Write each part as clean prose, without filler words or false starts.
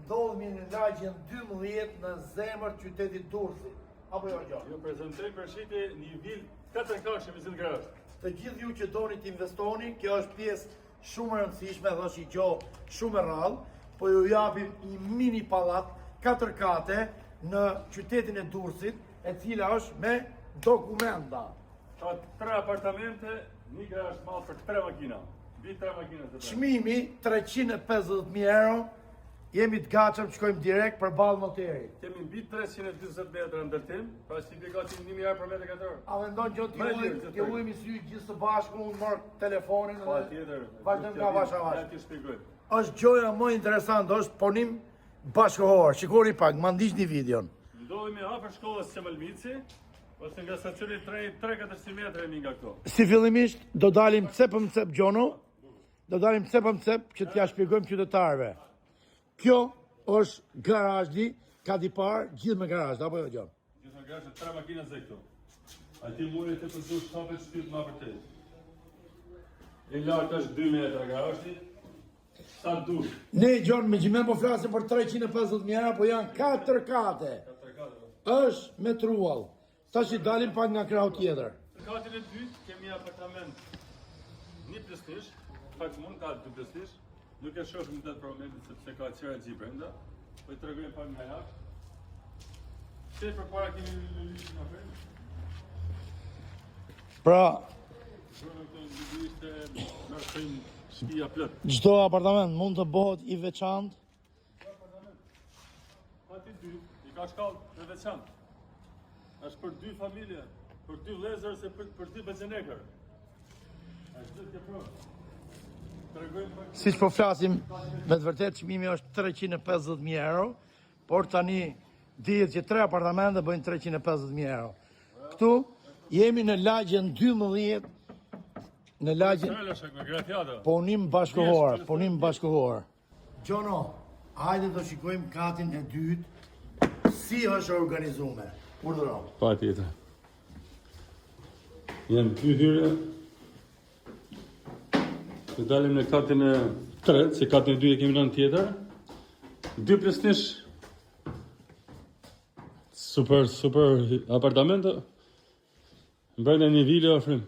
ndodhemi në lagjen 12 në zemër qytetit Durrësit. Apo jo gjatë? Ju prezentoj përshitje një vilë 4 kashë me 20 gradë. Të gjithë ju që doni të investoni, kjo është pjesë shumë e rëndësishme, dhe është i gjohë shumë e rrallë, po ju japim një mini pallat 4 kate në qytetin e Durrësit, e cila është me dokumenta. Ka 3 apartamente, një garazh madh për 3 makina. Mbi 3 makina të tjera. Çmimi 350.000 euro. Jemi të gatshëm, shkojmë direkt për balë noterit. Kemi mbi 340 metra ndërtim, pra si të gati 1.000 euro për metër katror. A mendon që t'ju ujmë sy gjithë së bashku, unë marr telefonin Pa dhe tjetër. vazhdojmë nga bashkë. Ja t'ju shpjegoj. Është gjoja më interesante, është punim bashkëhor. Shikoni pak, ma ndiqni videon. Ndodhemi afër shkollës Çemalmici, ose nga stacioni treni 3-400 metra jemi nga këto. Si fillimisht do dalim cepëm cep Gjono, do dalim cepëm cep që t'ja shpjegojmë qytetarëve. Kjo është garazhi, ka di parë, gjithë me garazh, apo jo Gjon? Gjithë në garazh 3 makina zë këto. A ti mund të përdush shkapet shtyp më vërtet. E lartë është 2 metra garazhi. Sa dush? Ne Gjon me Gjimen po flasim për 350.000 euro, po janë 4 kate. 4 kate. Është me truall. Tash i dalim pak nga krau tjetër. Në katin e dytë kemi apartament 1+1, pak mund ka 2+1. Nuk e shohim në atë momentin sepse ka qera gji brenda, po i tregojmë pak nga jashtë. Se përpara kemi lëlysh nga brenda. Pra, Ishte mërësojmë shtëpia plot. çdo apartament mund të bëhet i veçantë. Ati dy, i ka shkallë në veçantë. Është për 2 familje, për 2 vëllezër ose për 2 benzinekër. Është gjithë kjo provë. Siç po flasim, me të vërtet çmimi është 350.000 euro, por tani dihet që 3 apartamente bëjnë 350.000 euro. Këtu jemi në lagjen 12, në lagjen punim bashkëhor. Gjono, hajde do shikojmë katin e dytë, si është organizuar. Urdhëro. Pa tjetër. Janë 2 hyrje. Të dalim në katin e 3, se katin e 2 e kemi në tjetër. 2+1. Super apartamento. Brenda një vile ofrim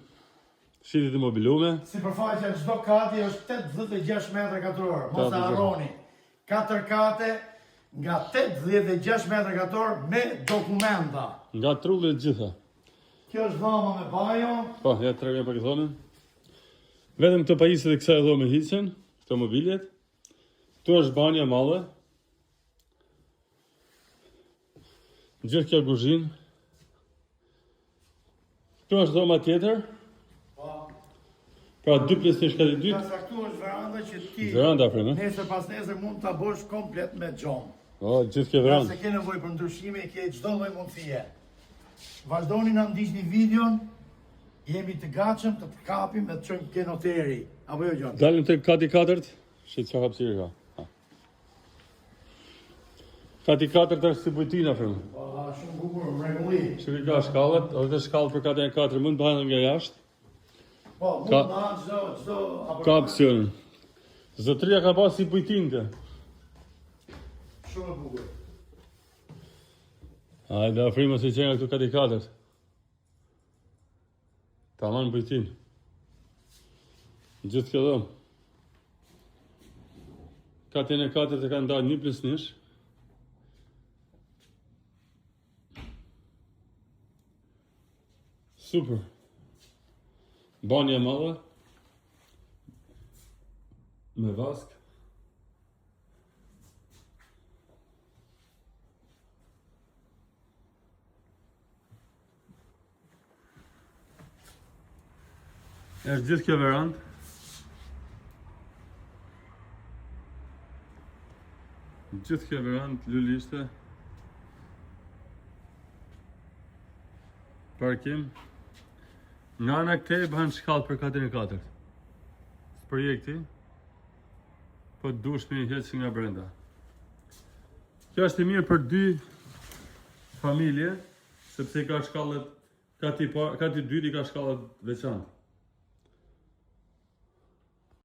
shitit të mobilume. Sipërfaqja çdo kati është 86 metra katror, mos e harroni. 4 kate nga 86 metra katror me dokumenta. Nga trullet gjitha. Kjo është dhoma me bajo. Po, ja të tregoj pak dhomën. Vetëm këto pajisjet e kësaj dhome hiqen, këto mobiljet. Këtu është banja e madhe. Gjithë kjo kuzhinë. Këtu është dhoma tjetër. Pra 2+1 kati 2. Këtu është veranda që ti Veranda afrim, nesër pas nesër mund ta bësh komplet me xhom. O, gjithë kjo verandë. Se ke nevojë për ndryshime, ke çdo lloj mundësie. Vazhdoni na ndiqni videon. Jemi të gatshëm të kapim dhe të çojmë ke noteri. Apo jo Gjon? Dalim te kati 4, shit çka hapësirë ka. Kati 4 është si bujtina afrim. Po, shumë bukur, mrekulli. Shikoj ka shkallët, edhe shkallë për katin e 4 mund të bëhen nga jashtë. Po, mund të hanë çdo Ka opsion. Zotëria ka pas si bujtinte. Shumë e bukur. Hajde afrimë se që nga këtu kati 4. Taman bujtin. Gjithë kjo dhomë. Katin e 4 e ka ndarë 1+1. Super. Banja e madhe. Me vask. Është gjithë kjo verandë. Gjithë kjo verandë lulishte. Parkim. Nga ana këtej bëhen shkallë për katin e 4. Projekti. Po dush me heq nga brenda. Kjo është e mirë për 2 familje, sepse ka shkallët kati 2 i ka shkallët veçantë.